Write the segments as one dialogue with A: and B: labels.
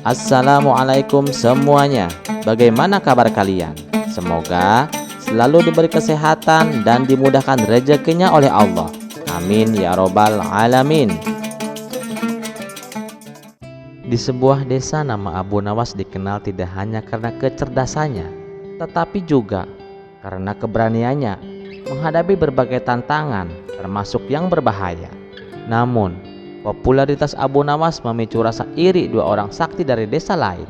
A: Assalamualaikum semuanya. Bagaimana kabar kalian? Semoga selalu diberi kesehatan dan dimudahkan rezekinya oleh Allah. Amin ya robbal alamin. Di sebuah desa, nama Abu Nawas dikenal tidak hanya karena kecerdasannya, tetapi juga karena keberaniannya menghadapi berbagai tantangan, termasuk yang berbahaya. Namun, popularitas Abu Nawas memicu rasa iri dua orang sakti dari desa lain,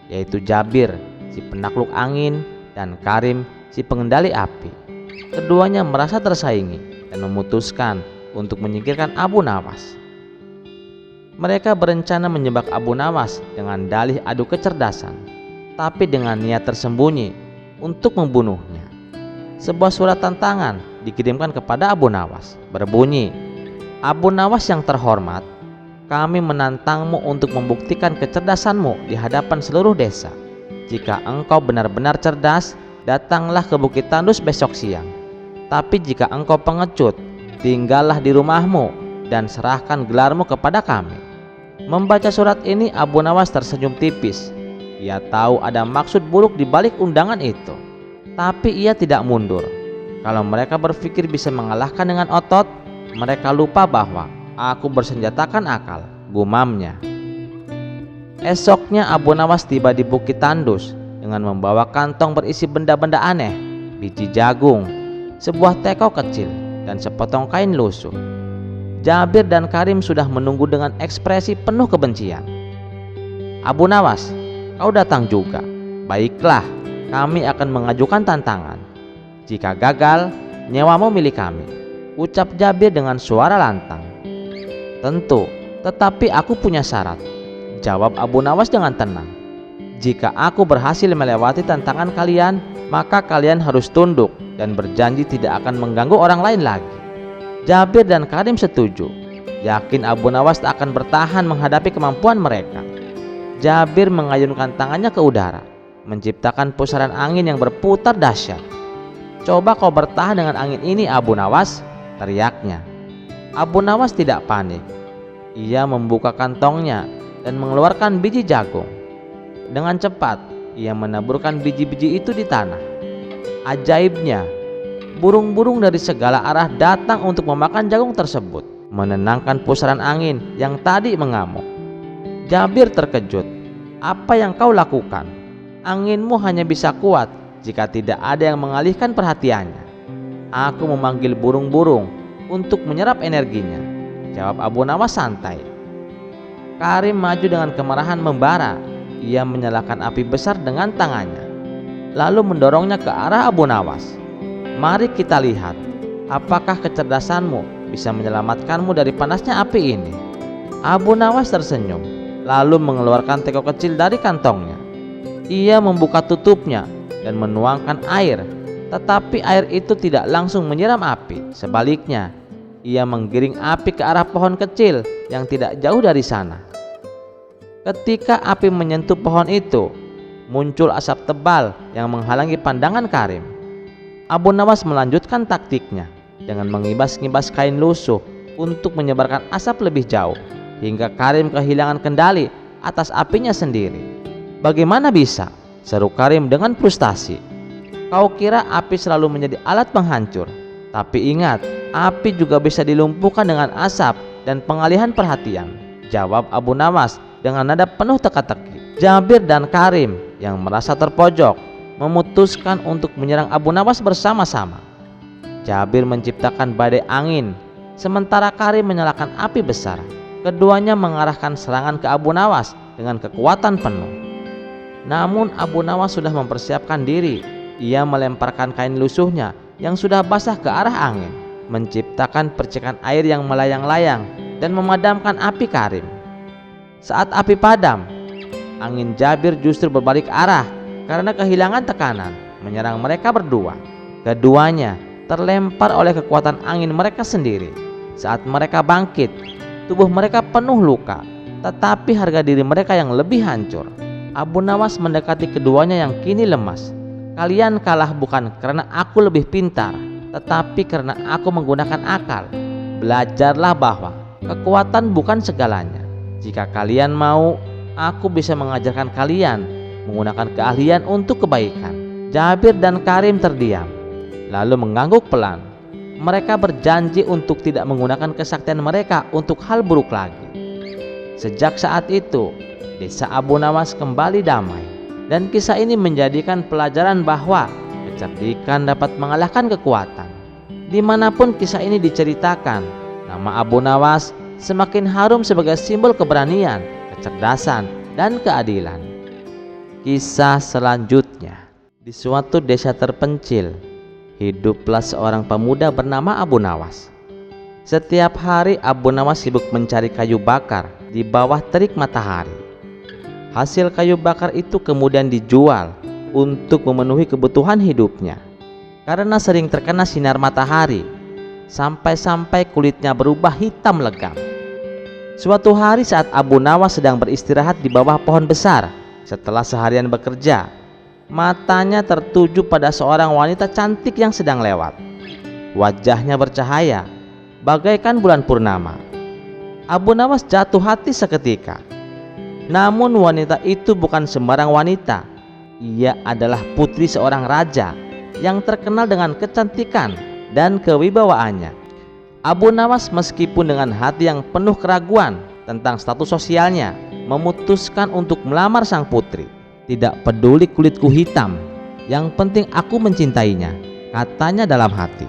A: yaitu Jabir, si penakluk angin, dan Karim, si pengendali api. Keduanya merasa tersaingi dan memutuskan untuk menyingkirkan Abu Nawas. Mereka berencana menjebak Abu Nawas dengan dalih adu kecerdasan, tapi dengan niat tersembunyi untuk membunuhnya. Sebuah surat tantangan dikirimkan kepada Abu Nawas, berbunyi, "Abu Nawas yang terhormat, kami menantangmu untuk membuktikan kecerdasanmu di hadapan seluruh desa. Jika engkau benar-benar cerdas, datanglah ke Bukit Tandus besok siang. Tapi jika engkau pengecut, tinggallah di rumahmu dan serahkan gelarmu kepada kami." Membaca surat ini, Abu Nawas tersenyum tipis. Ia tahu ada maksud buruk di balik undangan itu, tapi ia tidak mundur. Kalau mereka berpikir bisa mengalahkan dengan otot, mereka lupa bahwa aku bersenjatakan akal, gumamnya. Esoknya Abu Nawas tiba di Bukit Tandus dengan membawa kantong berisi benda-benda aneh, biji jagung, sebuah teko kecil, dan sepotong kain lusuh. Jabir dan Karim sudah menunggu dengan ekspresi penuh kebencian. "Abu Nawas, kau datang juga. Baiklah, kami akan mengajukan tantangan. Jika gagal, nyawamu milik kami," ucap Jabir dengan suara lantang. "Tentu, tetapi aku punya syarat," jawab Abu Nawas dengan tenang. "Jika aku berhasil melewati tantangan kalian, maka kalian harus tunduk dan berjanji tidak akan mengganggu orang lain lagi." Jabir dan Karim setuju, yakin Abu Nawas tak akan bertahan menghadapi kemampuan mereka. Jabir mengayunkan tangannya ke udara, menciptakan pusaran angin yang berputar dahsyat. "Coba kau bertahan dengan angin ini, Abu Nawas," teriaknya. Abu Nawas tidak panik. Ia membuka kantongnya dan mengeluarkan biji jagung. Dengan cepat, ia menaburkan biji-biji itu di tanah. Ajaibnya, burung-burung dari segala arah datang untuk memakan jagung tersebut, menenangkan pusaran angin yang tadi mengamuk. Jabir terkejut. "Apa yang kau lakukan? Anginmu hanya bisa kuat jika tidak ada yang mengalihkan perhatiannya." "Aku memanggil burung-burung untuk menyerap energinya," jawab Abu Nawas santai. Karim maju dengan kemarahan membara. Ia menyalakan api besar dengan tangannya, lalu mendorongnya ke arah Abu Nawas. "Mari kita lihat, apakah kecerdasanmu bisa menyelamatkanmu dari panasnya api ini." Abu Nawas tersenyum, lalu mengeluarkan teko kecil dari kantongnya. Ia membuka tutupnya dan menuangkan air, tetapi air itu tidak langsung menyiram api. Sebaliknya, ia menggiring api ke arah pohon kecil yang tidak jauh dari sana. Ketika api menyentuh pohon itu, muncul asap tebal yang menghalangi pandangan Karim. Abu Nawas melanjutkan taktiknya dengan mengibas-ngibas kain lusuh untuk menyebarkan asap lebih jauh, hingga Karim kehilangan kendali atas apinya sendiri. "Bagaimana bisa?" seru Karim dengan frustasi. "Kau kira api selalu menjadi alat penghancur, tapi ingat, api juga bisa dilumpuhkan dengan asap dan pengalihan perhatian," jawab Abu Nawas dengan nada penuh teka-teki. Jabir dan Karim yang merasa terpojok memutuskan untuk menyerang Abu Nawas bersama-sama. Jabir menciptakan badai angin, sementara Karim menyalakan api besar. Keduanya mengarahkan serangan ke Abu Nawas dengan kekuatan penuh. Namun Abu Nawas sudah mempersiapkan diri. Ia melemparkan kain lusuhnya yang sudah basah ke arah angin, menciptakan percikan air yang melayang-layang dan memadamkan api Karim. Saat api padam, angin Jabir justru berbalik arah karena kehilangan tekanan, menyerang mereka berdua. Keduanya terlempar oleh kekuatan angin mereka sendiri. Saat mereka bangkit, tubuh mereka penuh luka, tetapi harga diri mereka yang lebih hancur. Abu Nawas mendekati keduanya yang kini lemas. "Kalian kalah bukan karena aku lebih pintar, tetapi karena aku menggunakan akal. Belajarlah bahwa kekuatan bukan segalanya. Jika kalian mau, aku bisa mengajarkan kalian menggunakan keahlian untuk kebaikan." Jabir dan Karim terdiam, lalu mengangguk pelan. Mereka berjanji untuk tidak menggunakan kesaktian mereka untuk hal buruk lagi. Sejak saat itu, desa Abu Nawas kembali damai, dan kisah ini menjadikan pelajaran bahwa kecerdikan dapat mengalahkan kekuatan. Dimanapun kisah ini diceritakan, nama Abu Nawas semakin harum sebagai simbol keberanian, kecerdasan, dan keadilan. Kisah selanjutnya. Di suatu desa terpencil, hiduplah seorang pemuda bernama Abu Nawas. Setiap hari Abu Nawas sibuk mencari kayu bakar di bawah terik matahari. Hasil kayu bakar itu kemudian dijual untuk memenuhi kebutuhan hidupnya. Karena sering terkena sinar matahari, sampai-sampai kulitnya berubah hitam legam. Suatu hari saat Abu Nawas sedang beristirahat di bawah pohon besar, setelah seharian bekerja, matanya tertuju pada seorang wanita cantik yang sedang lewat. Wajahnya bercahaya bagaikan bulan purnama. Abu Nawas jatuh hati seketika. Namun wanita itu bukan sembarang wanita. Ia adalah putri seorang raja yang terkenal dengan kecantikan dan kewibawaannya. Abu Nawas meskipun dengan hati yang penuh keraguan tentang status sosialnya, memutuskan untuk melamar sang putri. "Tidak peduli kulitku hitam, yang penting aku mencintainya," katanya dalam hati.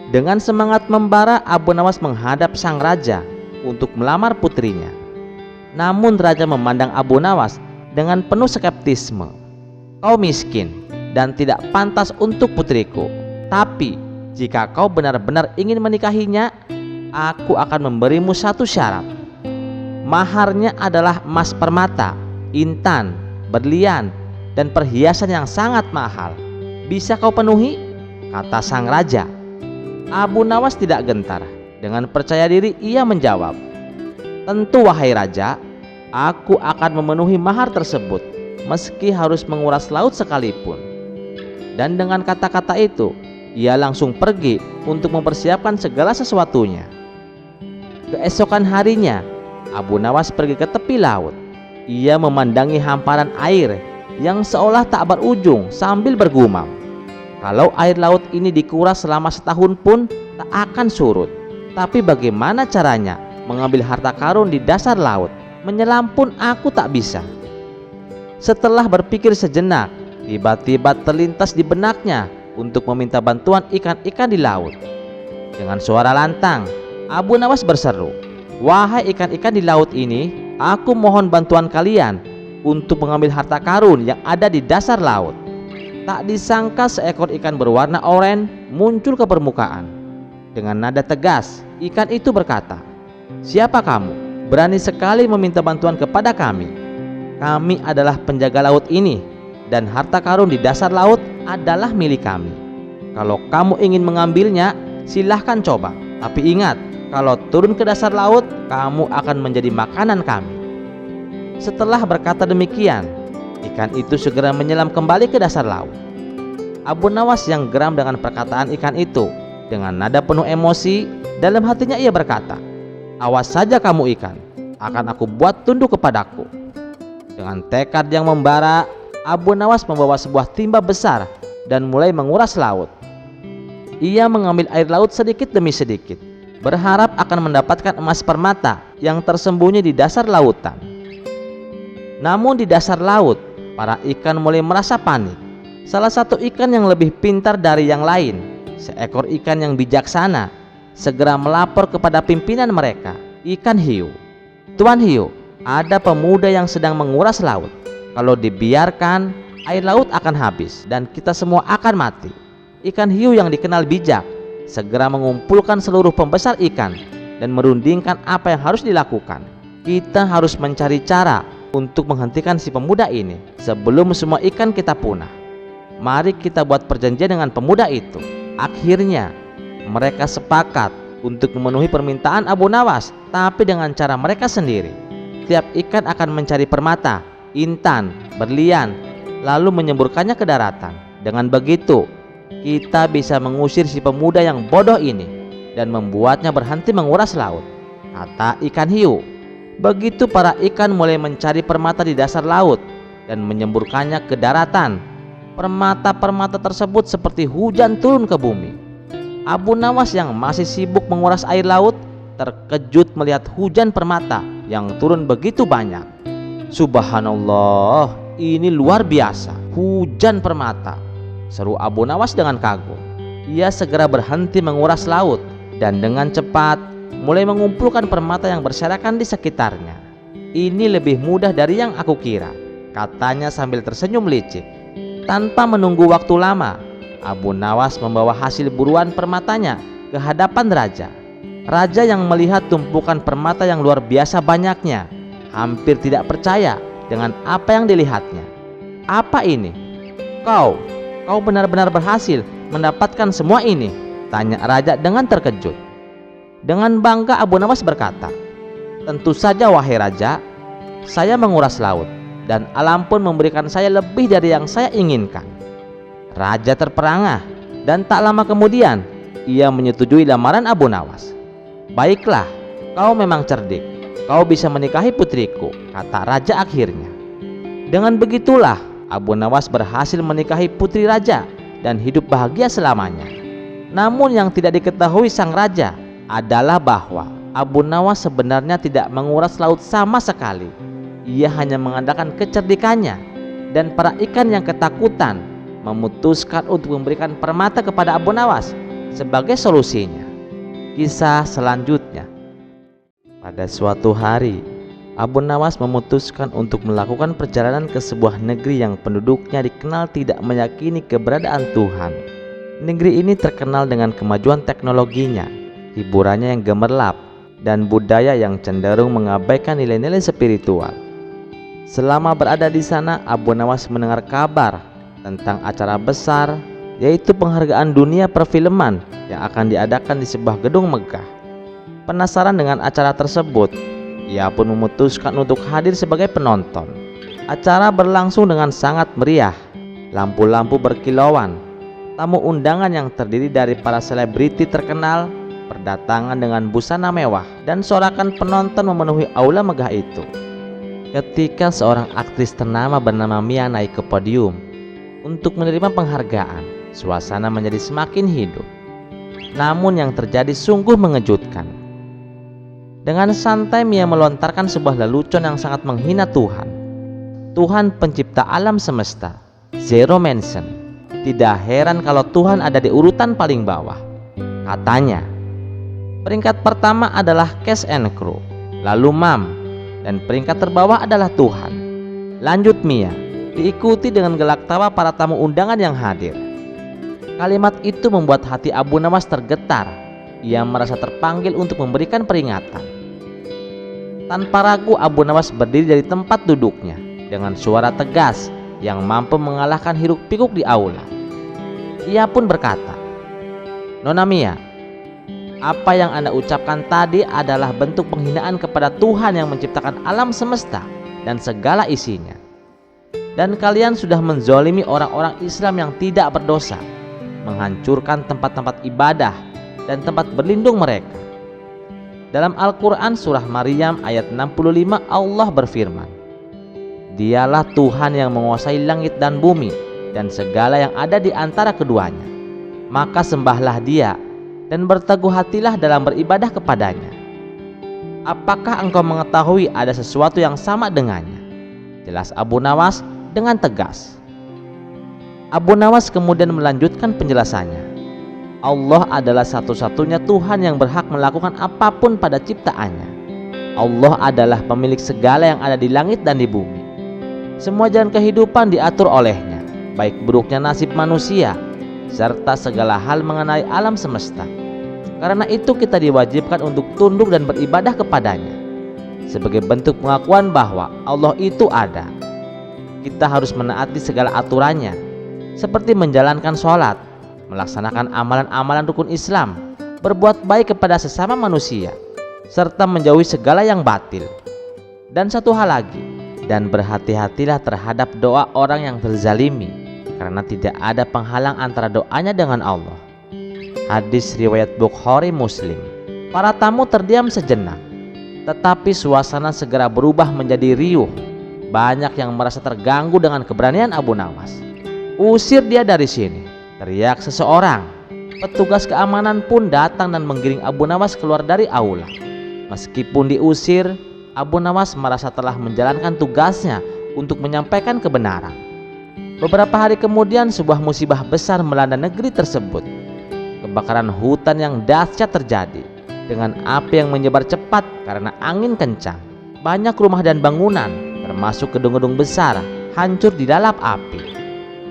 A: Dengan semangat membara, Abu Nawas menghadap sang raja untuk melamar putrinya. Namun raja memandang Abu Nawas dengan penuh skeptisme. "Kau miskin dan tidak pantas untuk putriku. Tapi jika kau benar-benar ingin menikahinya, aku akan memberimu satu syarat. Maharnya adalah emas permata, intan, berlian, dan perhiasan yang sangat mahal. Bisa kau penuhi?" kata sang raja. Abu Nawas tidak gentar. Dengan percaya diri ia menjawab, "Tentu wahai raja, aku akan memenuhi mahar tersebut, meski harus menguras laut sekalipun." Dan dengan kata-kata itu, ia langsung pergi untuk mempersiapkan segala sesuatunya. Keesokan harinya, Abu Nawas pergi ke tepi laut. Ia memandangi hamparan air yang seolah tak berujung sambil bergumam, "Kalau air laut ini dikuras selama setahun pun tak akan surut. Tapi bagaimana caranya mengambil harta karun di dasar laut? Menyelam pun aku tak bisa." Setelah berpikir sejenak, tiba-tiba terlintas di benaknya untuk meminta bantuan ikan-ikan di laut. Dengan suara lantang, Abu Nawas berseru, "Wahai ikan-ikan di laut ini, aku mohon bantuan kalian untuk mengambil harta karun yang ada di dasar laut." Tak disangka seekor ikan berwarna oranye muncul ke permukaan. Dengan nada tegas, ikan itu berkata, "Siapa kamu? Berani sekali meminta bantuan kepada kami. Kami adalah penjaga laut ini, dan harta karun di dasar laut adalah milik kami. Kalau kamu ingin mengambilnya, silahkan coba. Tapi ingat, kalau turun ke dasar laut, kamu akan menjadi makanan kami." Setelah berkata demikian, ikan itu segera menyelam kembali ke dasar laut. Abu Nawas yang geram dengan perkataan ikan itu, dengan nada penuh emosi, dalam hatinya ia berkata, "Awas saja kamu ikan, akan aku buat tunduk kepadaku." Dengan tekad yang membara, Abu Nawas membawa sebuah timba besar dan mulai menguras laut. Ia mengambil air laut sedikit demi sedikit, berharap akan mendapatkan emas permata yang tersembunyi di dasar lautan. Namun di dasar laut, para ikan mulai merasa panik. Salah satu ikan yang lebih pintar dari yang lain, seekor ikan yang bijaksana, segera melapor kepada pimpinan mereka, ikan hiu. "Tuan hiu, ada pemuda yang sedang menguras laut. Kalau dibiarkan, air laut akan habis dan kita semua akan mati." Ikan hiu yang dikenal bijak segera mengumpulkan seluruh pembesar ikan dan merundingkan apa yang harus dilakukan. "Kita harus mencari cara untuk menghentikan si pemuda ini sebelum semua ikan kita punah. Mari kita buat perjanjian dengan pemuda itu." Akhirnya mereka sepakat untuk memenuhi permintaan Abu Nawas, tapi dengan cara mereka sendiri. Tiap ikan akan mencari permata, intan, berlian, lalu menyemburkannya ke daratan. Dengan begitu, kita bisa mengusir si pemuda yang bodoh ini dan membuatnya berhenti menguras laut, kata ikan hiu. Begitu para ikan mulai mencari permata di dasar laut dan menyemburkannya ke daratan, permata-permata tersebut seperti hujan turun ke bumi. Abu Nawas yang masih sibuk menguras air laut terkejut melihat hujan permata yang turun begitu banyak. Subhanallah, ini luar biasa, hujan permata, seru Abu Nawas dengan kagum. Ia segera berhenti menguras laut dan dengan cepat mulai mengumpulkan permata yang berserakan di sekitarnya. Ini lebih mudah dari yang aku kira, katanya sambil tersenyum licik. Tanpa menunggu waktu lama, Abu Nawas membawa hasil buruan permatanya ke hadapan raja. Raja yang melihat tumpukan permata yang luar biasa banyaknya, hampir tidak percaya dengan apa yang dilihatnya. Apa ini? Kau benar-benar berhasil mendapatkan semua ini? Tanya raja dengan terkejut. Dengan bangga Abu Nawas berkata, tentu saja wahai raja, saya menguras laut dan alam pun memberikan saya lebih dari yang saya inginkan. Raja terperangah dan tak lama kemudian ia menyetujui lamaran Abu Nawas. Baiklah, kau memang cerdik, kau bisa menikahi putriku, kata raja akhirnya. Dengan begitulah Abu Nawas berhasil menikahi putri raja dan hidup bahagia selamanya. Namun yang tidak diketahui sang raja adalah bahwa Abu Nawas sebenarnya tidak menguras laut sama sekali. Ia hanya mengandalkan kecerdikannya, dan para ikan yang ketakutan memutuskan untuk memberikan permata kepada Abu Nawas sebagai solusinya. Kisah selanjutnya. Pada suatu hari, Abu Nawas memutuskan untuk melakukan perjalanan ke sebuah negeri yang penduduknya dikenal tidak meyakini keberadaan Tuhan. Negeri ini terkenal dengan kemajuan teknologinya, hiburannya yang gemerlap, dan budaya yang cenderung mengabaikan nilai-nilai spiritual. Selama berada di sana, Abu Nawas mendengar kabar tentang acara besar, yaitu penghargaan dunia perfilman yang akan diadakan di sebuah gedung megah. Penasaran dengan acara tersebut, ia pun memutuskan untuk hadir sebagai penonton. Acara berlangsung dengan sangat meriah, lampu-lampu berkilauan, tamu undangan yang terdiri dari para selebriti terkenal berdatangan dengan busana mewah, dan sorakan penonton memenuhi aula megah itu. Ketika seorang aktris ternama bernama Mia naik ke podium untuk menerima penghargaan, suasana menjadi semakin hidup. Namun yang terjadi sungguh mengejutkan. Dengan santai Mia melontarkan sebuah lelucon yang sangat menghina Tuhan. Tuhan pencipta alam semesta, zero mention. Tidak heran kalau Tuhan ada di urutan paling bawah. Katanya, peringkat pertama adalah cast and crew, lalu Mam, dan peringkat terbawah adalah Tuhan. Lanjut Mia, diikuti dengan gelak tawa para tamu undangan yang hadir. Kalimat itu membuat hati Abu Nawas tergetar. Ia merasa terpanggil untuk memberikan peringatan. Tanpa ragu Abu Nawas berdiri dari tempat duduknya dengan suara tegas yang mampu mengalahkan hiruk-pikuk di aula. Ia pun berkata, Nona Mia, apa yang Anda ucapkan tadi adalah bentuk penghinaan kepada Tuhan yang menciptakan alam semesta dan segala isinya. Dan kalian sudah menzolimi orang-orang Islam yang tidak berdosa, menghancurkan tempat-tempat ibadah dan tempat berlindung mereka. Dalam Al-Quran surah Maryam ayat 65 Allah berfirman, Dialah Tuhan yang menguasai langit dan bumi dan segala yang ada di antara keduanya. Maka sembahlah Dia dan berteguh hatilah dalam beribadah kepadanya. Apakah engkau mengetahui ada sesuatu yang sama dengannya? Jelas Abu Nawas dengan tegas. Abu Nawas kemudian melanjutkan penjelasannya. Allah adalah satu-satunya Tuhan yang berhak melakukan apapun pada ciptaannya. Allah adalah pemilik segala yang ada di langit dan di bumi. Semua jalan kehidupan diatur olehnya, baik buruknya nasib manusia, serta segala hal mengenai alam semesta. Karena itu kita diwajibkan untuk tunduk dan beribadah kepadanya, sebagai bentuk pengakuan bahwa Allah itu ada. Kita harus menaati segala aturannya, seperti menjalankan sholat, melaksanakan amalan-amalan rukun Islam, berbuat baik kepada sesama manusia, serta menjauhi segala yang batil. Dan satu hal lagi, dan berhati-hatilah terhadap doa orang yang terzalimi, karena tidak ada penghalang antara doanya dengan Allah. Hadis riwayat Bukhari Muslim. Para tamu terdiam sejenak. Tetapi suasana segera berubah menjadi riuh. Banyak yang merasa terganggu dengan keberanian Abu Nawas. "Usir dia dari sini!" teriak seseorang. Petugas keamanan pun datang dan menggiring Abu Nawas keluar dari aula. Meskipun diusir, Abu Nawas merasa telah menjalankan tugasnya untuk menyampaikan kebenaran. Beberapa hari kemudian sebuah musibah besar melanda negeri tersebut. Kebakaran hutan yang dahsyat terjadi dengan api yang menyebar cepat karena angin kencang. Banyak rumah dan bangunan, termasuk gedung-gedung besar, hancur di dalam api.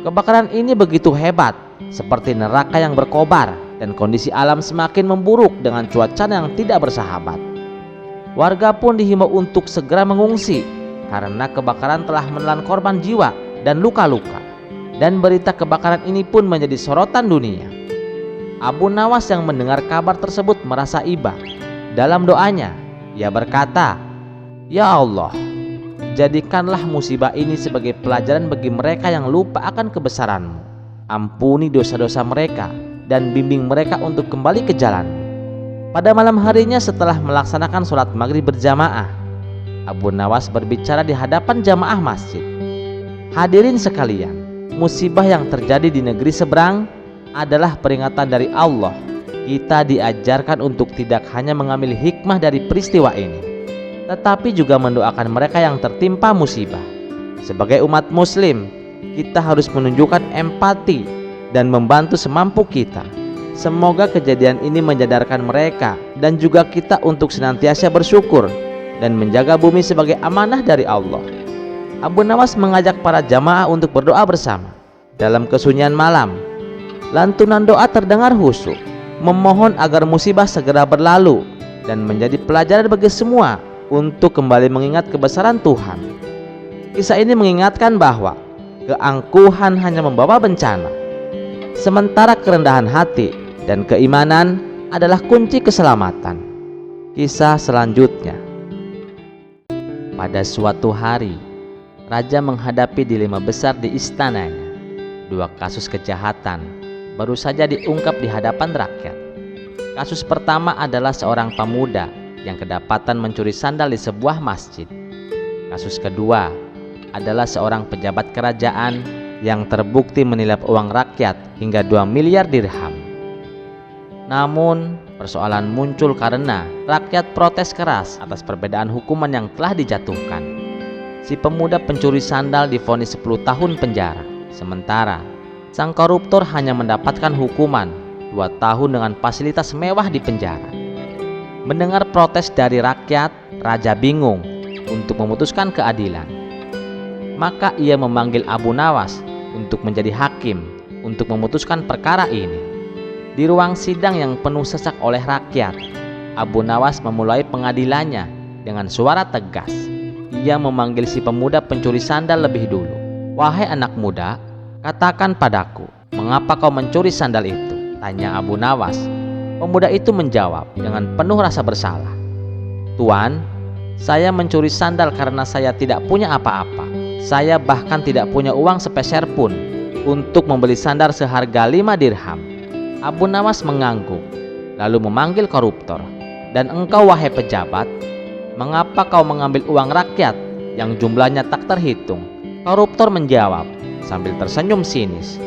A: Kebakaran ini begitu hebat, seperti neraka yang berkobar, dan kondisi alam semakin memburuk dengan cuaca yang tidak bersahabat. Warga pun dihimbau untuk segera mengungsi karena kebakaran telah menelan korban jiwa dan luka-luka. Dan berita kebakaran ini pun menjadi sorotan dunia. Abu Nawas yang mendengar kabar tersebut merasa iba. Dalam doanya, ia berkata, "Ya Allah, jadikanlah musibah ini sebagai pelajaran bagi mereka yang lupa akan kebesaran-Mu. Ampuni dosa-dosa mereka dan bimbing mereka untuk kembali ke jalan-Mu." Pada malam harinya setelah melaksanakan sholat maghrib berjamaah, Abu Nawas berbicara di hadapan jamaah masjid. "Hadirin sekalian, musibah yang terjadi di negeri seberang adalah peringatan dari Allah. Kita diajarkan untuk tidak hanya mengambil hikmah dari peristiwa ini, tetapi juga mendoakan mereka yang tertimpa musibah. Sebagai umat muslim, kita harus menunjukkan empati dan membantu semampu kita. Semoga kejadian ini menyadarkan mereka dan juga kita untuk senantiasa bersyukur dan menjaga bumi sebagai amanah dari Allah." Abu Nawas mengajak para jamaah untuk berdoa bersama. Dalam kesunyian malam, lantunan doa terdengar khusyuk, memohon agar musibah segera berlalu dan menjadi pelajaran bagi semua untuk kembali mengingat kebesaran Tuhan. Kisah ini mengingatkan bahwa keangkuhan hanya membawa bencana, sementara kerendahan hati dan keimanan adalah kunci keselamatan. Kisah selanjutnya. Pada suatu hari, raja menghadapi dilema besar di istananya. 2 kasus kejahatan baru saja diungkap di hadapan rakyat. Kasus pertama adalah seorang pemuda yang kedapatan mencuri sandal di sebuah masjid. Kasus kedua adalah seorang pejabat kerajaan yang terbukti menilap uang rakyat hingga 2 miliar dirham. Namun, persoalan muncul karena rakyat protes keras atas perbedaan hukuman yang telah dijatuhkan. Si pemuda pencuri sandal divonis 10 tahun penjara, sementara sang koruptor hanya mendapatkan hukuman 2 tahun dengan fasilitas mewah di penjara. Mendengar protes dari rakyat, raja bingung untuk memutuskan keadilan. Maka ia memanggil Abu Nawas untuk menjadi hakim untuk memutuskan perkara ini. Di ruang sidang yang penuh sesak oleh rakyat, Abu Nawas memulai pengadilannya dengan suara tegas. Ia memanggil si pemuda pencuri sandal lebih dulu. "Wahai anak muda, katakan padaku, mengapa kau mencuri sandal itu?" tanya Abu Nawas. Pemuda itu menjawab dengan penuh rasa bersalah. "Tuan, saya mencuri sandal karena saya tidak punya apa-apa. Saya bahkan tidak punya uang sepeser pun untuk membeli sandal seharga 5 dirham. Abu Nawas mengangguk, lalu memanggil koruptor. "Dan engkau wahai pejabat, mengapa kau mengambil uang rakyat yang jumlahnya tak terhitung?" Koruptor menjawab sambil tersenyum sinis,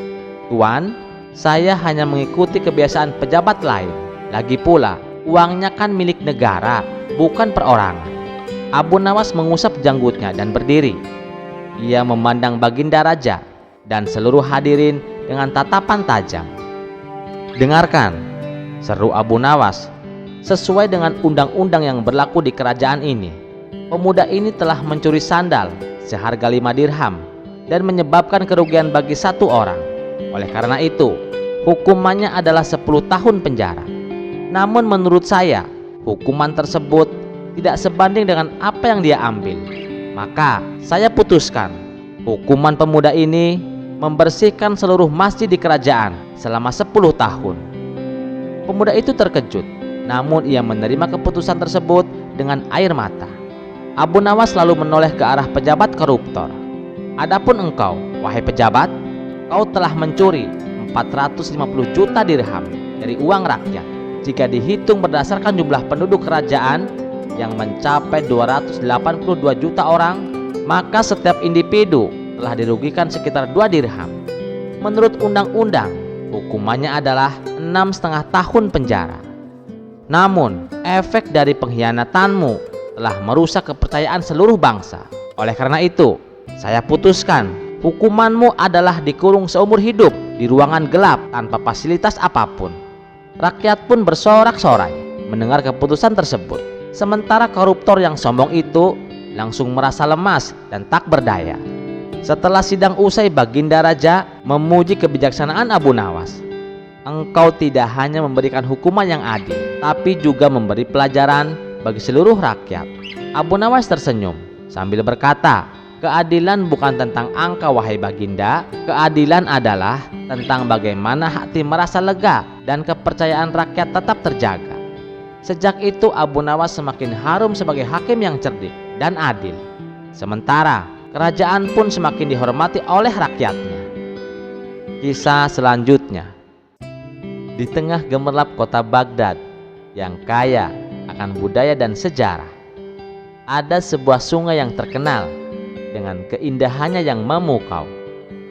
A: "Tuan, saya hanya mengikuti kebiasaan pejabat lain. Lagi pula, uangnya kan milik negara, bukan perorangan." Abu Nawas mengusap janggutnya dan berdiri. Ia memandang baginda raja dan seluruh hadirin dengan tatapan tajam. "Dengarkan," seru Abu Nawas. "Sesuai dengan undang-undang yang berlaku di kerajaan ini, pemuda ini telah mencuri sandal seharga 5 dirham dan menyebabkan kerugian bagi 1 orang. Oleh karena itu, hukumannya adalah 10 tahun penjara. Namun menurut saya, hukuman tersebut tidak sebanding dengan apa yang dia ambil. Maka saya putuskan, hukuman pemuda ini membersihkan seluruh masjid di kerajaan selama 10 tahun." Pemuda itu terkejut, namun ia menerima keputusan tersebut dengan air mata. Abu Nawas lalu menoleh ke arah pejabat koruptor. "Adapun engkau, wahai pejabat, kau telah mencuri 450 juta dirham dari uang rakyat. Jika dihitung berdasarkan jumlah penduduk kerajaan, yang mencapai 282 juta orang, maka setiap individu telah dirugikan sekitar 2 dirham. Menurut undang-undang, hukumannya adalah 6,5 tahun penjara. Namun, efek dari pengkhianatanmu telah merusak kepercayaan seluruh bangsa. Oleh karena itu, saya putuskan hukumanmu adalah dikurung seumur hidup di ruangan gelap tanpa fasilitas apapun. Rakyat pun bersorak-sorai mendengar keputusan tersebut. Sementara koruptor yang sombong itu langsung merasa lemas dan tak berdaya. Setelah sidang usai, Baginda Raja memuji kebijaksanaan Abu Nawas. Engkau tidak hanya memberikan hukuman yang adil, tapi juga memberi pelajaran bagi seluruh rakyat. Abu Nawas tersenyum sambil berkata, keadilan bukan tentang angka wahai Baginda. Keadilan adalah tentang bagaimana hati merasa lega dan kepercayaan rakyat tetap terjaga. Sejak itu Abu Nawas semakin harum sebagai hakim yang cerdik dan adil. Sementara kerajaan pun semakin dihormati oleh rakyatnya. Kisah selanjutnya. Di tengah gemerlap kota Baghdad yang kaya akan budaya dan sejarah, ada sebuah sungai yang terkenal dengan keindahannya yang memukau.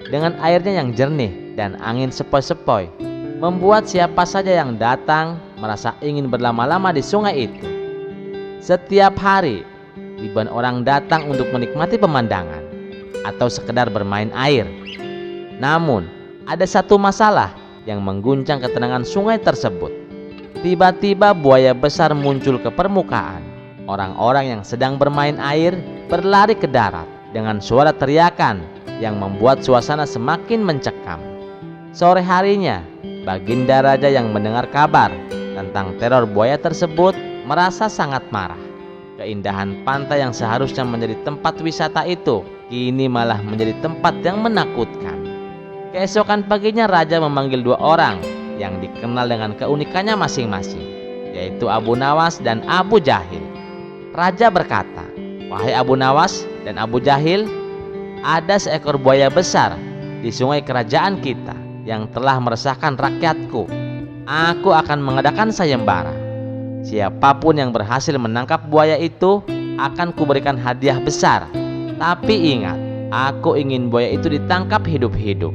A: Dengan airnya yang jernih dan angin sepoi-sepoi, membuat siapa saja yang datang merasa ingin berlama-lama di sungai itu. Setiap hari, ribuan orang datang untuk menikmati pemandangan atau sekedar bermain air. Namun, ada satu masalah yang mengguncang ketenangan sungai tersebut. Tiba-tiba buaya besar muncul ke permukaan. Orang-orang yang sedang bermain air berlari ke darat dengan suara teriakan yang membuat suasana semakin mencekam. Sore harinya, Baginda Raja yang mendengar kabar tentang teror buaya tersebut merasa sangat marah. Keindahan pantai yang seharusnya menjadi tempat wisata itu kini malah menjadi tempat yang menakutkan. Keesokan paginya Raja memanggil 2 orang yang dikenal dengan keunikannya masing-masing, yaitu Abu Nawas dan Abu Jahil. Raja berkata, wahai Abu Nawas dan Abu Jahil, ada seekor buaya besar di sungai kerajaan kita yang telah meresahkan rakyatku. Aku akan mengadakan sayembara. Siapapun yang berhasil menangkap buaya itu akan kuberikan hadiah besar. Tapi ingat, aku ingin buaya itu ditangkap hidup-hidup.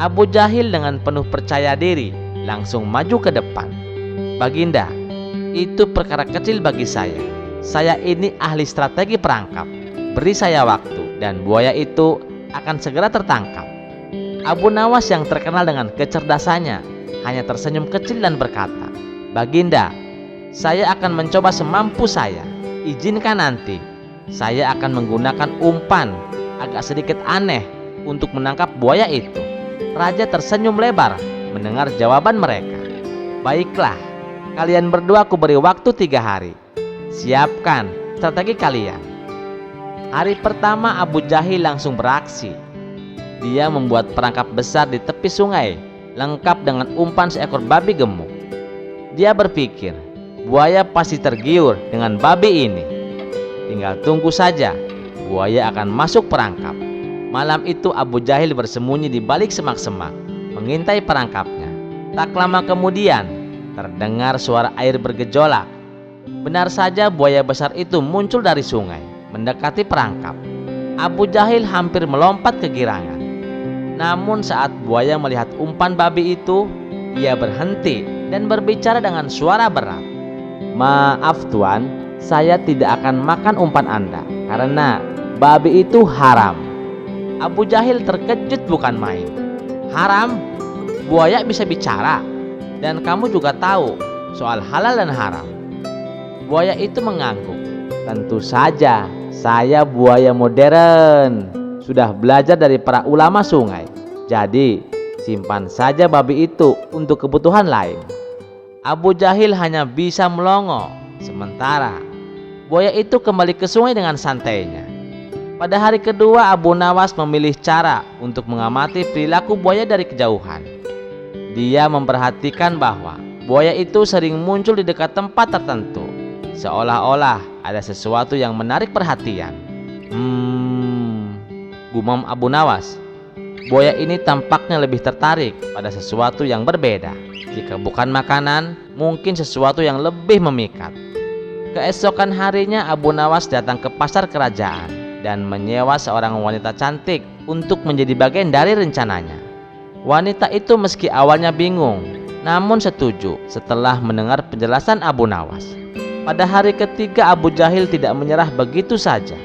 A: Abu Jahil dengan penuh percaya diri langsung maju ke depan. Baginda, itu perkara kecil bagi saya. Saya ini ahli strategi perangkap. Beri saya waktu dan buaya itu akan segera tertangkap. Abu Nawas yang terkenal dengan kecerdasannya hanya tersenyum kecil dan berkata, Baginda, saya akan mencoba semampu saya. Izinkan nanti saya akan menggunakan umpan agak sedikit aneh untuk menangkap buaya itu. Raja tersenyum lebar mendengar jawaban mereka. Baiklah, kalian berdua aku beri waktu 3 hari. Siapkan strategi kalian. Hari pertama Abu Jahil langsung beraksi. Dia membuat perangkap besar di tepi sungai, lengkap dengan umpan seekor babi gemuk. Dia berpikir, buaya pasti tergiur dengan babi ini. Tinggal tunggu saja, buaya akan masuk perangkap. Malam itu Abu Jahil bersembunyi di balik semak-semak, mengintai perangkapnya. Tak lama kemudian, terdengar suara air bergejolak. Benar saja buaya besar itu muncul dari sungai, mendekati perangkap. Abu Jahil hampir melompat kegirangan. Namun saat buaya melihat umpan babi itu, ia berhenti dan berbicara dengan suara berat. Maaf tuan, saya tidak akan makan umpan Anda karena babi itu haram. Abu Jahil terkejut bukan main. Haram? Buaya bisa bicara? Dan kamu juga tahu soal halal dan haram. Buaya itu mengangguk. Tentu saja, saya buaya modern. Sudah belajar dari para ulama sungai. Jadi, simpan saja babi itu untuk kebutuhan lain. Abu Jahil hanya bisa melongo. Sementara, buaya itu kembali ke sungai dengan santainya. Pada hari kedua, Abu Nawas memilih cara untuk mengamati perilaku buaya dari kejauhan. Dia memperhatikan bahwa buaya itu sering muncul di dekat tempat tertentu, seolah-olah ada sesuatu yang menarik perhatian. Gumam Abu Nawas, buaya ini tampaknya lebih tertarik pada sesuatu yang berbeda. Jika bukan makanan, mungkin sesuatu yang lebih memikat. Keesokan harinya Abu Nawas datang ke pasar kerajaan dan menyewa seorang wanita cantik untuk menjadi bagian dari rencananya. Wanita itu meski awalnya bingung, namun setuju setelah mendengar penjelasan Abu Nawas. Pada hari ketiga Abu Jahil tidak menyerah begitu saja.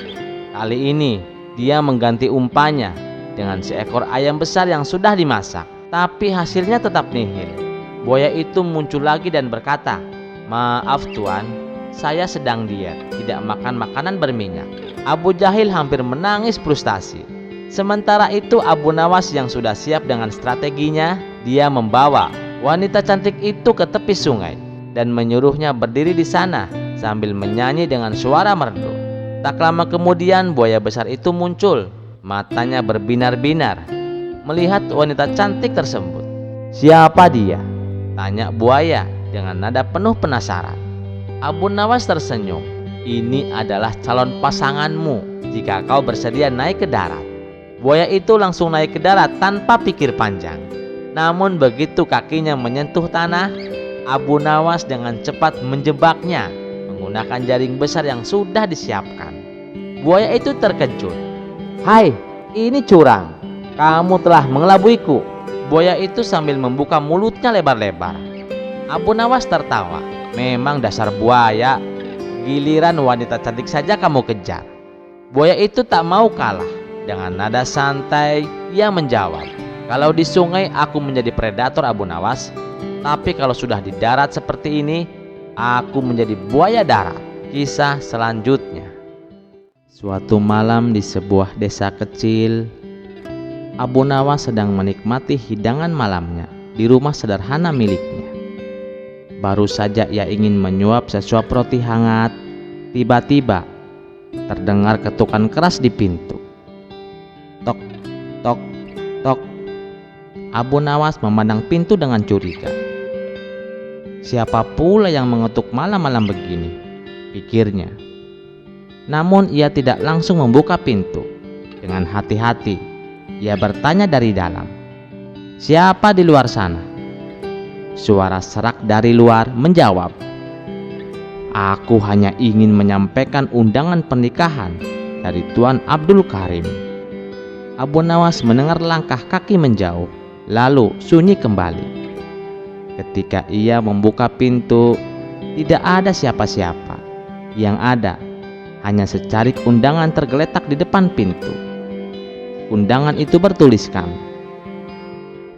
A: Kali ini dia mengganti umpannya dengan seekor ayam besar yang sudah dimasak, tapi hasilnya tetap nihil. Buaya itu muncul lagi dan berkata, "Maaf tuan, saya sedang diet, tidak makan makanan berminyak." Abu Jahil hampir menangis frustasi. Sementara itu Abu Nawas yang sudah siap dengan strateginya, dia membawa wanita cantik itu ke tepi sungai dan menyuruhnya berdiri di sana sambil menyanyi dengan suara merdu. Tak lama kemudian buaya besar itu muncul, matanya berbinar-binar melihat wanita cantik tersebut. "Siapa dia?" tanya buaya dengan nada penuh penasaran. Abu Nawas tersenyum. "Ini adalah calon pasanganmu jika kau bersedia naik ke darat." Buaya itu langsung naik ke darat tanpa pikir panjang. Namun begitu kakinya menyentuh tanah, Abu Nawas dengan cepat menjebaknya menggunakan jaring besar yang sudah disiapkan. Buaya itu terkejut. "Hai, ini curang. Kamu telah mengelabuiku." Buaya itu sambil membuka mulutnya lebar-lebar. Abu Nawas tertawa. "Memang dasar buaya, giliran wanita cantik saja kamu kejar." Buaya itu tak mau kalah. Dengan nada santai ia menjawab, "Kalau di sungai aku menjadi predator Abu Nawas, tapi kalau sudah di darat seperti ini, aku menjadi buaya darat." Kisah selanjutnya. Suatu malam di sebuah desa kecil, Abu Nawas sedang menikmati hidangan malamnya di rumah sederhana miliknya. Baru saja ia ingin menyuap sesuap roti hangat, tiba-tiba terdengar ketukan keras di pintu. Tok, tok, tok. Abu Nawas memandang pintu dengan curiga. Siapa pula yang mengetuk malam-malam begini, pikirnya. Namun ia tidak langsung membuka pintu. Dengan hati-hati ia bertanya dari dalam, "Siapa di luar sana?" Suara serak dari luar menjawab, "Aku hanya ingin menyampaikan undangan pernikahan dari Tuan Abdul Karim." Abu Nawas mendengar langkah kaki menjauh, lalu sunyi kembali. Ketika ia membuka pintu, tidak ada siapa-siapa. Yang ada hanya secarik undangan tergeletak di depan pintu. Undangan itu bertuliskan,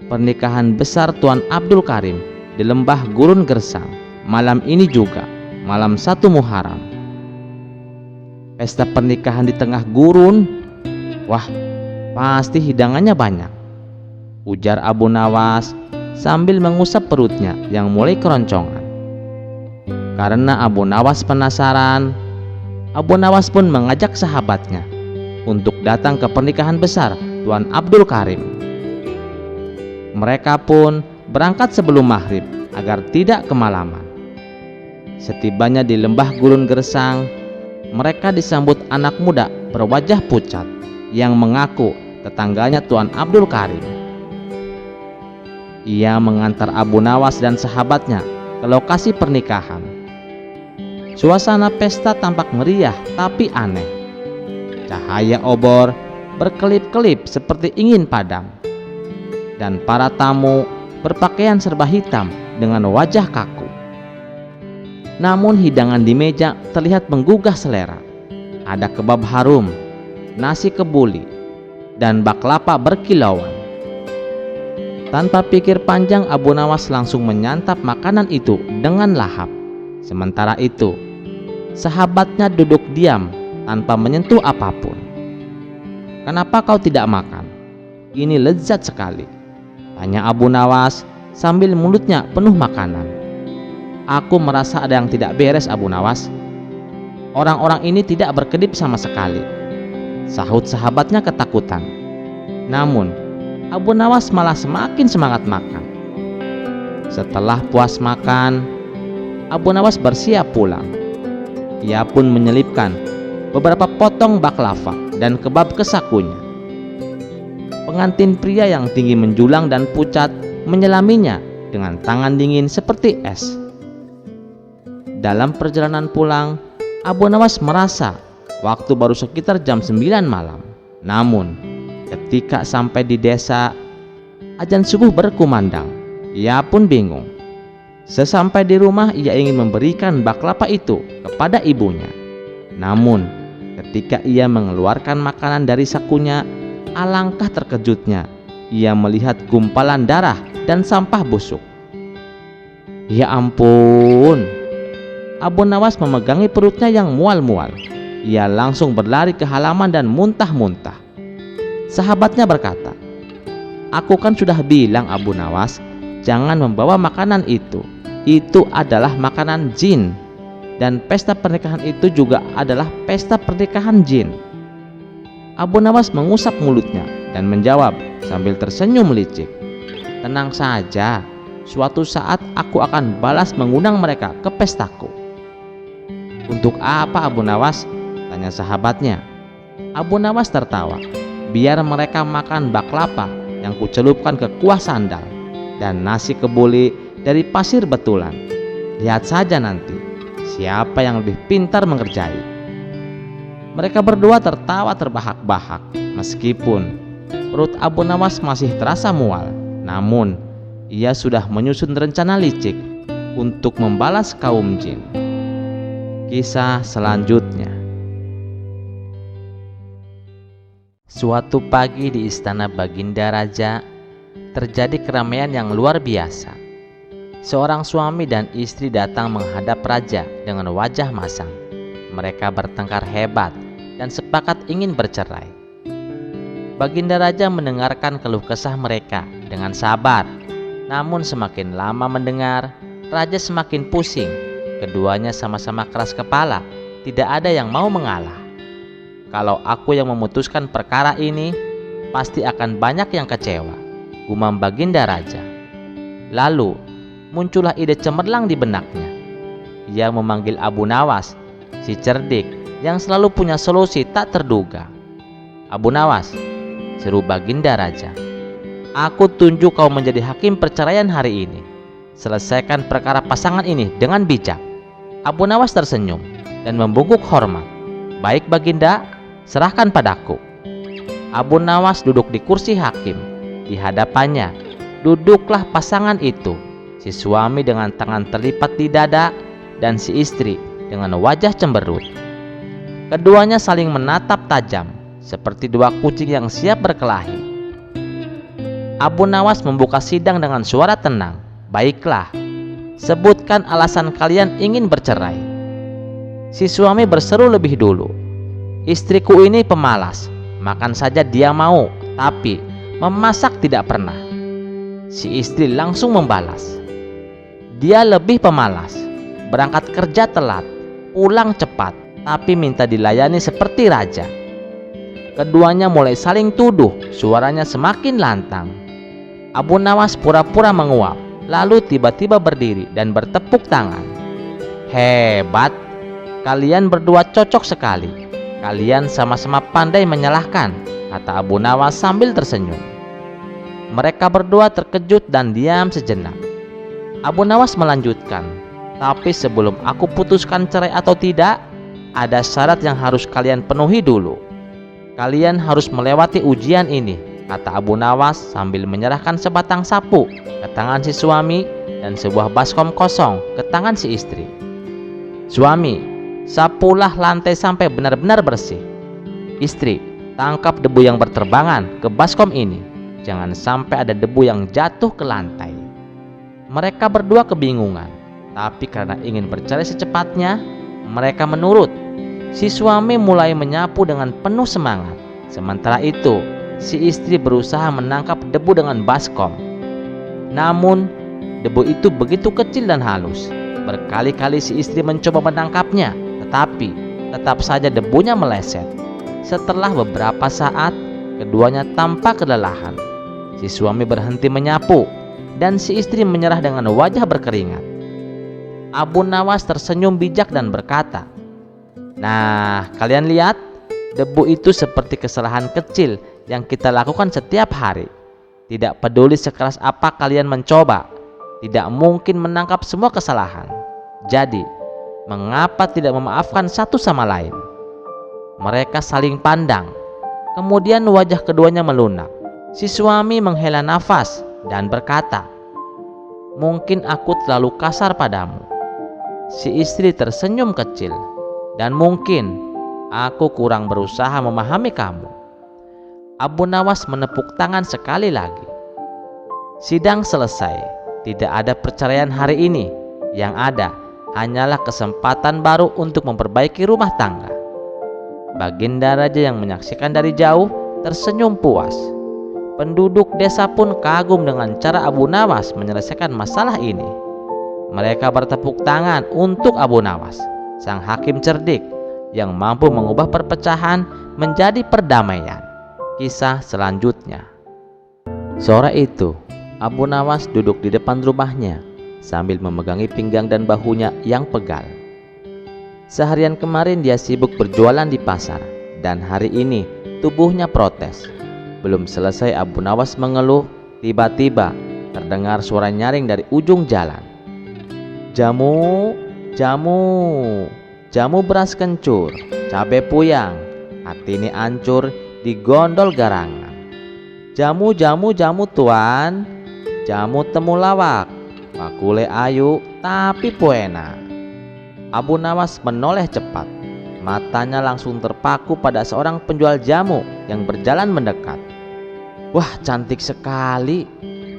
A: "Pernikahan besar Tuan Abdul Karim di Lembah Gurun Gersang, malam ini juga, malam 1 Muharram." Pesta pernikahan di tengah gurun? Wah, pasti hidangannya banyak, ujar Abu Nawas sambil mengusap perutnya yang mulai keroncongan. Karena Abu Nawas penasaran, Abu Nawas pun mengajak sahabatnya untuk datang ke pernikahan besar Tuan Abdul Karim. Mereka pun berangkat sebelum maghrib agar tidak kemalaman. Setibanya di Lembah Gurun Gersang, mereka disambut anak muda berwajah pucat yang mengaku tetangganya Tuan Abdul Karim. Ia mengantar Abu Nawas dan sahabatnya ke lokasi pernikahan. Suasana pesta tampak meriah tapi aneh. Cahaya obor berkelip-kelip seperti ingin padam, dan para tamu berpakaian serba hitam dengan wajah kaku. Namun hidangan di meja terlihat menggugah selera. Ada kebab harum, nasi kebuli, dan baklava berkilauan. Tanpa pikir panjang, Abu Nawas langsung menyantap makanan itu dengan lahap. Sementara itu, sahabatnya duduk diam tanpa menyentuh apapun. "Kenapa kau tidak makan? Ini lezat sekali," tanya Abu Nawas sambil mulutnya penuh makanan. "Aku merasa ada yang tidak beres, Abu Nawas. Orang-orang ini tidak berkedip sama sekali," sahut sahabatnya ketakutan. Namun Abu Nawas malah semakin semangat makan. Setelah puas makan, Abu Nawas bersiap pulang. Ia pun menyelipkan beberapa potong baklava dan kebab ke sakunya. Pengantin pria yang tinggi menjulang dan pucat menyelaminya dengan tangan dingin seperti es. Dalam perjalanan pulang, Abu Nawas merasa waktu baru sekitar jam 9 malam. Namun, ketika sampai di desa, azan subuh berkumandang. Ia pun bingung. Sesampai di rumah, ia ingin memberikan baklava itu kepada ibunya. Namun, ketika ia mengeluarkan makanan dari sakunya, alangkah terkejutnya ia melihat gumpalan darah dan sampah busuk. Ya ampun! Abu Nawas memegangi perutnya yang mual-mual. Ia langsung berlari ke halaman dan muntah-muntah. Sahabatnya berkata, "Aku kan sudah bilang Abu Nawas, jangan membawa makanan itu. Itu adalah makanan jin. Dan pesta pernikahan itu juga adalah pesta pernikahan jin." Abu Nawas mengusap mulutnya dan menjawab sambil tersenyum licik, "Tenang saja, suatu saat aku akan balas mengundang mereka ke pestaku." "Untuk apa Abu Nawas?" tanya sahabatnya. Abu Nawas tertawa. "Biar mereka makan baklava yang kucelupkan ke kuah sandal dan nasi kebuli dari pasir betulan. Lihat saja nanti siapa yang lebih pintar mengerjai." Mereka berdua tertawa terbahak-bahak. Meskipun perut Abu Nawas masih terasa mual, namun ia sudah menyusun rencana licik untuk membalas kaum jin. Kisah selanjutnya. Suatu pagi di istana Baginda Raja terjadi keramaian yang luar biasa. Seorang suami dan istri datang menghadap raja dengan wajah masam. Mereka bertengkar hebat dan sepakat ingin bercerai. Baginda Raja mendengarkan keluh kesah mereka dengan sabar. Namun semakin lama mendengar, raja semakin pusing. Keduanya sama-sama keras kepala, tidak ada yang mau mengalah. "Kalau aku yang memutuskan perkara ini, pasti akan banyak yang kecewa," gumam Baginda Raja. Lalu muncullah ide cemerlang di benaknya. Ia memanggil Abu Nawas, si cerdik yang selalu punya solusi tak terduga. "Abu Nawas," seru Baginda Raja, "aku tunjuk kau menjadi hakim perceraian hari ini. Selesaikan perkara pasangan ini dengan bijak." Abu Nawas tersenyum dan membungkuk hormat. "Baik Baginda, serahkan padaku." Abu Nawas duduk di kursi hakim. Di hadapannya duduklah pasangan itu, si suami dengan tangan terlipat di dada dan si istri dengan wajah cemberut. Keduanya saling menatap tajam seperti dua kucing yang siap berkelahi. Abu Nawas membuka sidang dengan suara tenang. "Baiklah, sebutkan alasan kalian ingin bercerai." Si suami berseru lebih dulu, "Istriku ini pemalas, makan saja dia mau, tapi memasak tidak pernah." Si istri langsung membalas, "Dia lebih pemalas, berangkat kerja telat, pulang cepat, tapi minta dilayani seperti raja." Keduanya mulai saling tuduh, suaranya semakin lantang. Abu Nawas pura-pura menguap, lalu tiba-tiba berdiri dan bertepuk tangan. "Hebat, kalian berdua cocok sekali. Kalian sama-sama pandai menyalahkan," kata Abu Nawas sambil tersenyum. Mereka berdua terkejut dan diam sejenak. Abu Nawas melanjutkan, "Tapi sebelum aku putuskan cerai atau tidak, ada syarat yang harus kalian penuhi dulu. Kalian harus melewati ujian ini," kata Abu Nawas sambil menyerahkan sebatang sapu ke tangan si suami dan sebuah baskom kosong ke tangan si istri. "Suami, sapulah lantai sampai benar-benar bersih. Istri, tangkap debu yang berterbangan ke baskom ini. Jangan sampai ada debu yang jatuh ke lantai." Mereka berdua kebingungan, tapi karena ingin bercerai secepatnya, mereka menurut. Si suami mulai menyapu dengan penuh semangat. Sementara itu, si istri berusaha menangkap debu dengan baskom. Namun, debu itu begitu kecil dan halus. Berkali-kali si istri mencoba menangkapnya, tetapi tetap saja debunya meleset. Setelah beberapa saat, keduanya tampak kelelahan. Si suami berhenti menyapu dan si istri menyerah dengan wajah berkeringat. Abu Nawas tersenyum bijak dan berkata, "Nah, kalian lihat, debu itu seperti kesalahan kecil yang kita lakukan setiap hari. Tidak peduli sekeras apa kalian mencoba, tidak mungkin menangkap semua kesalahan. Jadi, Mengapa tidak memaafkan satu sama lain? Mereka saling pandang. Kemudian wajah keduanya melunak. Si suami menghela nafas dan berkata, "Mungkin aku terlalu kasar padamu." Si istri tersenyum kecil, "Dan mungkin aku kurang berusaha memahami kamu." Abu Nawas menepuk tangan sekali lagi. Sidang selesai. Tidak ada perceraian hari ini. Yang ada hanyalah kesempatan baru untuk memperbaiki rumah tangga. Baginda Raja yang menyaksikan dari jauh tersenyum puas. Penduduk desa pun kagum dengan cara Abu Nawas menyelesaikan masalah ini. Mereka bertepuk tangan untuk Abu Nawas, sang hakim cerdik yang mampu mengubah perpecahan menjadi perdamaian. Kisah selanjutnya. Sore itu, Abu Nawas duduk di depan rumahnya sambil memegangi pinggang dan bahunya yang pegal. Seharian kemarin dia sibuk berjualan di pasar, dan hari ini tubuhnya protes. Belum selesai Abu Nawas mengeluh, tiba-tiba terdengar suara nyaring dari ujung jalan. "Jamu, jamu, jamu beras kencur, cabe puyang, Atini ancur digondol garangan. Jamu, jamu, jamu tuan, jamu temulawak, makule ayu tapi poena." Abu Nawas menoleh cepat. Matanya langsung terpaku pada seorang penjual jamu yang berjalan mendekat. Wah, cantik sekali,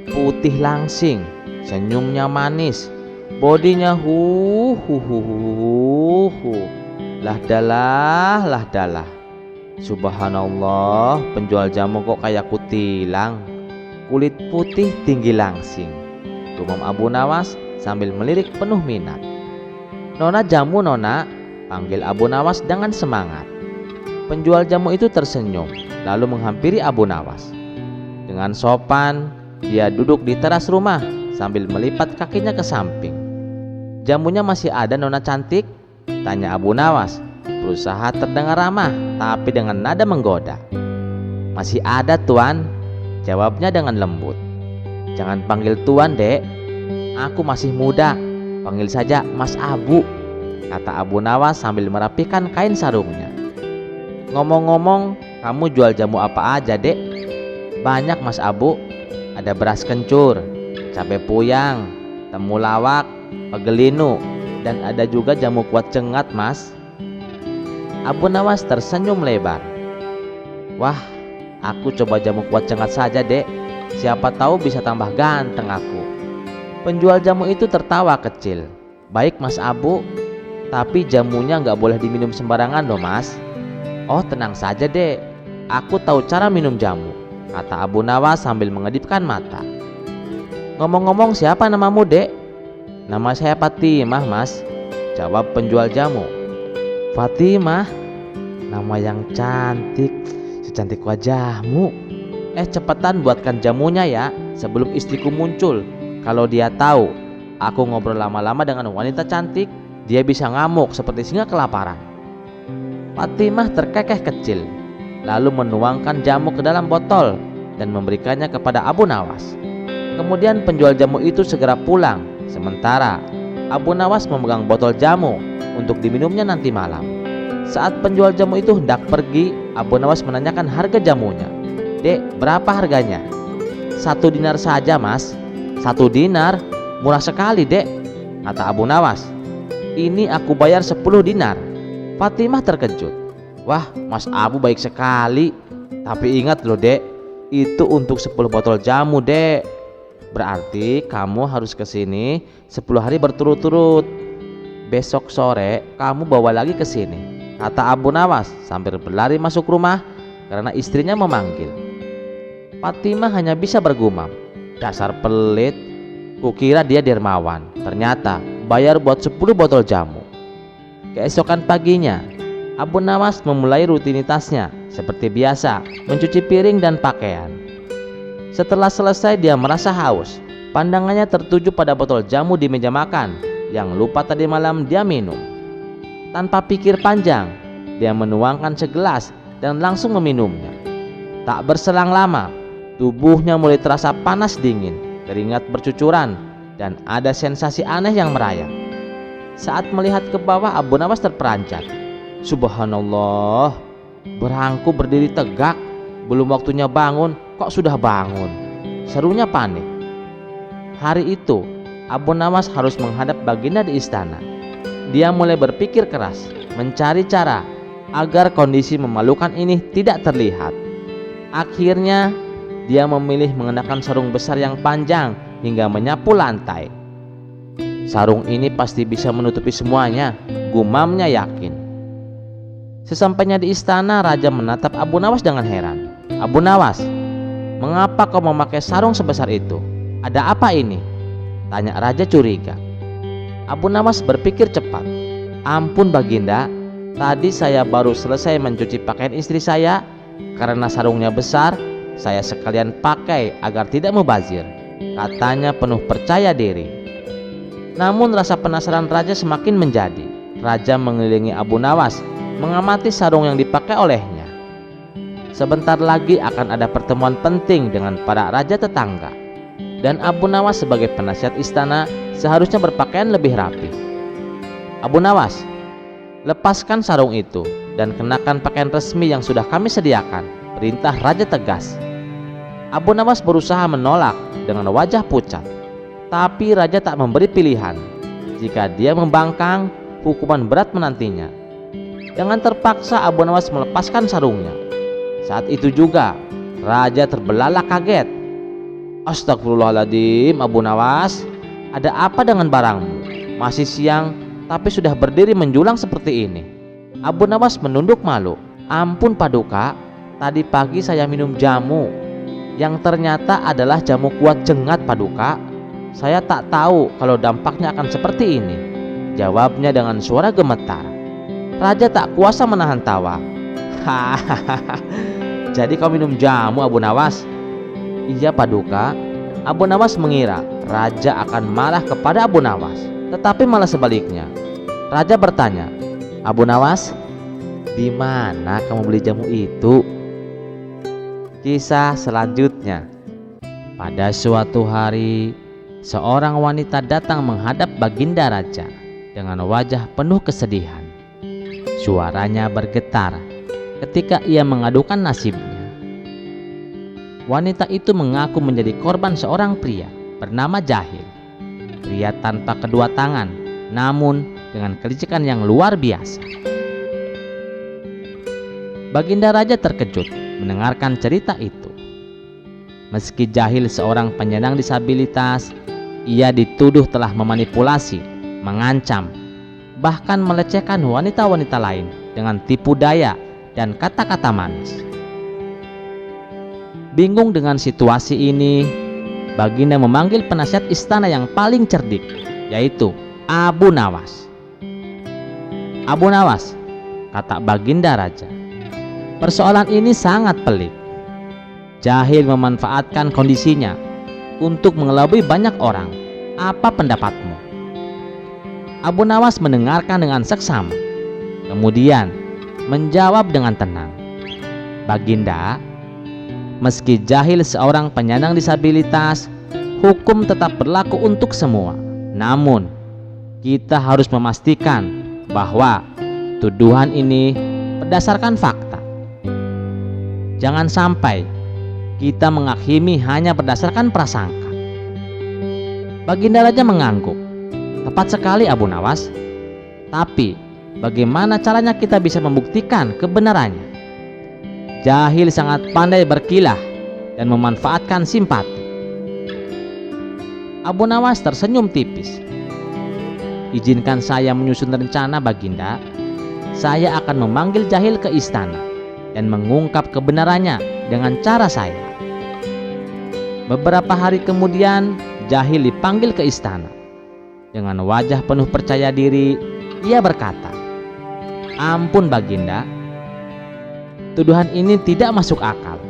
A: putih langsing, senyumnya manis, bodinya lah dalah. Subhanallah, penjual jamu kok kayak kutilang, kulit putih tinggi langsing, gumam Abu Nawas sambil melirik penuh minat. "Nona jamu nona," panggil Abu Nawas dengan semangat. Penjual jamu itu tersenyum lalu menghampiri Abu Nawas. Dengan sopan, dia duduk di teras rumah sambil melipat kakinya ke samping. "Jamunya masih ada nona cantik?" tanya Abu Nawas, berusaha terdengar ramah tapi dengan nada menggoda. "Masih ada tuan," jawabnya dengan lembut. "Jangan panggil tuan dek, aku masih muda, panggil saja Mas Abu," kata Abu Nawas sambil merapikan kain sarungnya. "Ngomong-ngomong, kamu jual jamu apa aja dek?" "Banyak Mas Abu, ada beras kencur, cabai puyang, temulawak, pegelinu, dan ada juga jamu kuat cengat Mas." Abu Nawas tersenyum lebar. "Wah, aku coba jamu kuat cengat saja dek, siapa tahu bisa tambah ganteng aku." Penjual jamu itu tertawa kecil. "Baik Mas Abu, tapi jamunya nggak boleh diminum sembarangan loh Mas." "Oh, tenang saja dek, aku tahu cara minum jamu," kata Abu Nawas sambil mengedipkan mata. "Ngomong-ngomong, siapa namamu dek?" "Nama saya Fatimah Mas," jawab penjual jamu. "Fatimah, nama yang cantik, secantik wajahmu. Cepetan buatkan jamunya ya, sebelum istriku muncul. Kalau dia tahu aku ngobrol lama-lama dengan wanita cantik, dia bisa ngamuk seperti singa kelaparan." Fatimah terkekeh kecil, lalu menuangkan jamu ke dalam botol dan memberikannya kepada Abu Nawas. Kemudian penjual jamu itu segera pulang, sementara Abu Nawas memegang botol jamu untuk diminumnya nanti malam. Saat penjual jamu itu hendak pergi, Abu Nawas menanyakan harga jamunya. "Dek, berapa harganya?" "1 dinar saja Mas." "1 dinar? Murah sekali dek," kata Abu Nawas. "Ini aku bayar 10 dinar." Fatimah terkejut. "Wah, Mas Abu baik sekali. Tapi ingat loh dek, itu untuk 10 botol jamu dek. Berarti kamu harus kesini 10 hari berturut-turut. Besok sore kamu bawa lagi ke sini," kata Abu Nawas sambil berlari masuk rumah karena istrinya memanggil. Fatimah hanya bisa bergumam, "Dasar pelit, kukira dia dermawan, ternyata bayar buat 10 botol jamu." Keesokan paginya, Abu Nawas memulai rutinitasnya seperti biasa, mencuci piring dan pakaian. Setelah selesai dia merasa haus. Pandangannya tertuju pada botol jamu di meja makan yang lupa tadi malam dia minum. Tanpa pikir panjang, dia menuangkan segelas dan langsung meminumnya. Tak berselang lama, tubuhnya mulai terasa panas dingin, keringat bercucuran, dan ada sensasi aneh yang merayap. Saat melihat ke bawah, Abu Nawas terperanjat. Subhanallah, berangku berdiri tegak, belum waktunya bangun kok sudah bangun, serunya panik. Hari itu Abu Nawas harus menghadap baginda di istana. Dia mulai berpikir keras, mencari cara agar kondisi memalukan ini tidak terlihat. Akhirnya dia memilih mengenakan sarung besar yang panjang hingga menyapu lantai. Sarung ini pasti bisa menutupi semuanya, gumamnya yakin. Sesampainya di istana, raja menatap Abu Nawas dengan heran. Abu Nawas, mengapa kau memakai sarung sebesar itu? Ada apa ini? Tanya raja curiga. Abu Nawas berpikir cepat. Ampun baginda, tadi saya baru selesai mencuci pakaian istri saya. Karena sarungnya besar, saya sekalian pakai agar tidak mubazir, katanya penuh percaya diri. Namun rasa penasaran raja semakin menjadi. Raja mengelilingi Abu Nawas, mengamati sarung yang dipakai olehnya. Sebentar lagi akan ada pertemuan penting dengan para raja tetangga, dan Abu Nawas sebagai penasihat istana seharusnya berpakaian lebih rapi. Abu Nawas, lepaskan sarung itu dan kenakan pakaian resmi yang sudah kami sediakan, perintah raja tegas. Abu Nawas berusaha menolak dengan wajah pucat, tapi raja tak memberi pilihan. Jika dia membangkang, hukuman berat menantinya. Dengan terpaksa Abu Nawas melepaskan sarungnya. Saat itu juga raja terbelalak kaget. Astagfirullahaladzim, Abu Nawas, ada apa dengan barangmu? Masih siang tapi sudah berdiri menjulang seperti ini. Abu Nawas menunduk malu. Ampun Paduka, tadi pagi saya minum jamu yang ternyata adalah jamu kuat jengat Paduka. Saya tak tahu kalau dampaknya akan seperti ini, jawabnya dengan suara gemetar. Raja tak kuasa menahan tawa. Hahaha, jadi kau minum jamu Abu Nawas? Iya Paduka. Abu Nawas mengira raja akan marah kepada Abu Nawas, tetapi malah sebaliknya. Raja bertanya, Abu Nawas, di mana kamu beli jamu itu? Kisah selanjutnya. Pada suatu hari, seorang wanita datang menghadap baginda raja dengan wajah penuh kesedihan. Suaranya bergetar ketika ia mengadukan nasibnya. Wanita itu mengaku menjadi korban seorang pria bernama Jahil. Pria tanpa kedua tangan, namun dengan kelicikan yang luar biasa. Baginda raja terkejut mendengarkan cerita itu. Meski Jahil seorang penyandang disabilitas, ia dituduh telah memanipulasi, mengancam, bahkan melecehkan wanita-wanita lain dengan tipu daya dan kata-kata manis. Bingung dengan situasi ini, baginda memanggil penasihat istana yang paling cerdik, yaitu Abu Nawas. Abu Nawas, kata baginda raja, persoalan ini sangat pelik. Jahil memanfaatkan kondisinya untuk mengelabui banyak orang. Apa pendapatmu? Abu Nawas mendengarkan dengan seksama, kemudian menjawab dengan tenang. Baginda, meski Jahil seorang penyandang disabilitas, hukum tetap berlaku untuk semua. Namun, kita harus memastikan bahwa tuduhan ini berdasarkan fakta. Jangan sampai kita menghakimi hanya berdasarkan prasangka. Baginda raja mengangguk. Tepat sekali Abu Nawas. Tapi bagaimana caranya kita bisa membuktikan kebenarannya? Jahil sangat pandai berkilah dan memanfaatkan simpati. Abu Nawas tersenyum tipis. Izinkan saya menyusun rencana baginda. Saya akan memanggil Jahil ke istana dan mengungkap kebenarannya dengan cara saya. Beberapa hari kemudian, Jahil dipanggil ke istana. Dengan wajah penuh percaya diri, ia berkata, Ampun baginda, tuduhan ini tidak masuk akal.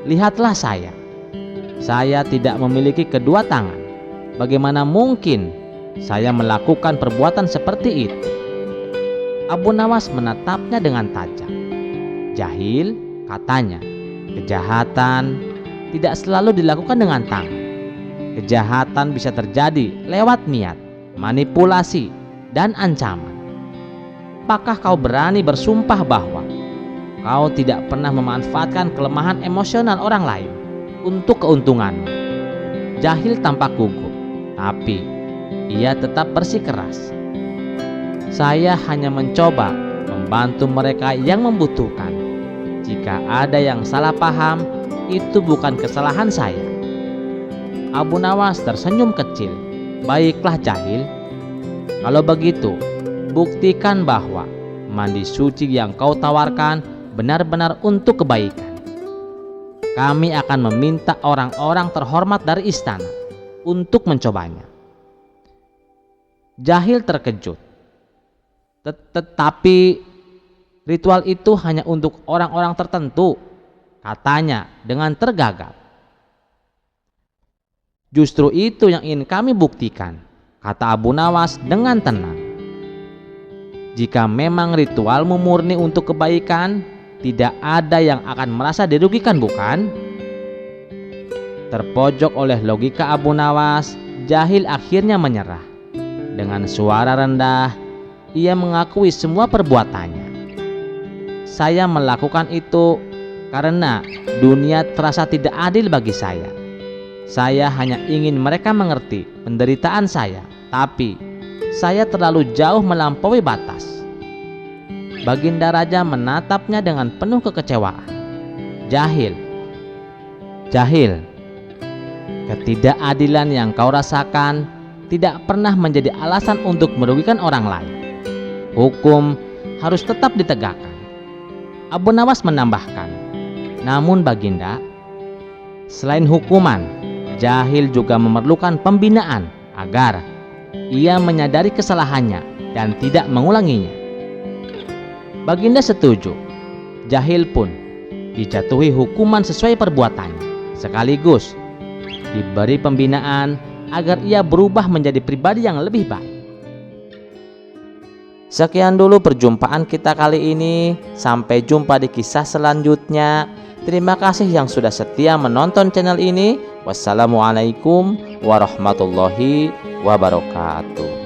A: Lihatlah saya tidak memiliki kedua tangan. Bagaimana mungkin saya melakukan perbuatan seperti itu? Abu Nawas menatapnya dengan tajam. Jahil, katanya, kejahatan tidak selalu dilakukan dengan tangan. Kejahatan bisa terjadi lewat niat, manipulasi, dan ancaman. Apakah kau berani bersumpah bahwa kau tidak pernah memanfaatkan kelemahan emosional orang lain untuk keuntunganmu? Jahil tampak gugup, tapi ia tetap bersikeras. Saya hanya mencoba membantu mereka yang membutuhkan. Jika ada yang salah paham, itu bukan kesalahan saya. Abu Nawas tersenyum kecil. Baiklah Jahil, kalau begitu buktikan bahwa mandi suci yang kau tawarkan benar-benar untuk kebaikan. Kami akan meminta orang-orang terhormat dari istana untuk mencobanya. Jahil terkejut. Tetapi ritual itu hanya untuk orang-orang tertentu, katanya dengan tergagap. Justru itu yang ingin kami buktikan, kata Abu Nawas dengan tenang. Jika memang ritualmu murni untuk kebaikan, tidak ada yang akan merasa dirugikan, bukan? Terpojok oleh logika Abu Nawas, Jahil akhirnya menyerah. Dengan suara rendah, ia mengakui semua perbuatannya. Saya melakukan itu karena dunia terasa tidak adil bagi saya. Saya hanya ingin mereka mengerti penderitaan saya, tapi saya terlalu jauh melampaui batas. Baginda Raja menatapnya dengan penuh kekecewaan. Jahil, ketidakadilan yang kau rasakan tidak pernah menjadi alasan untuk merugikan orang lain. Hukum harus tetap ditegakkan. Abu Nawas menambahkan, namun Baginda, selain hukuman, Jahil juga memerlukan pembinaan agar ia menyadari kesalahannya dan tidak mengulanginya. Baginda setuju. Jahil pun dijatuhi hukuman sesuai perbuatannya, sekaligus diberi pembinaan agar ia berubah menjadi pribadi yang lebih baik. Sekian dulu perjumpaan kita kali ini. Sampai jumpa di kisah selanjutnya. Terima kasih yang sudah setia menonton channel ini. Wassalamualaikum warahmatullahi wabarakatuh.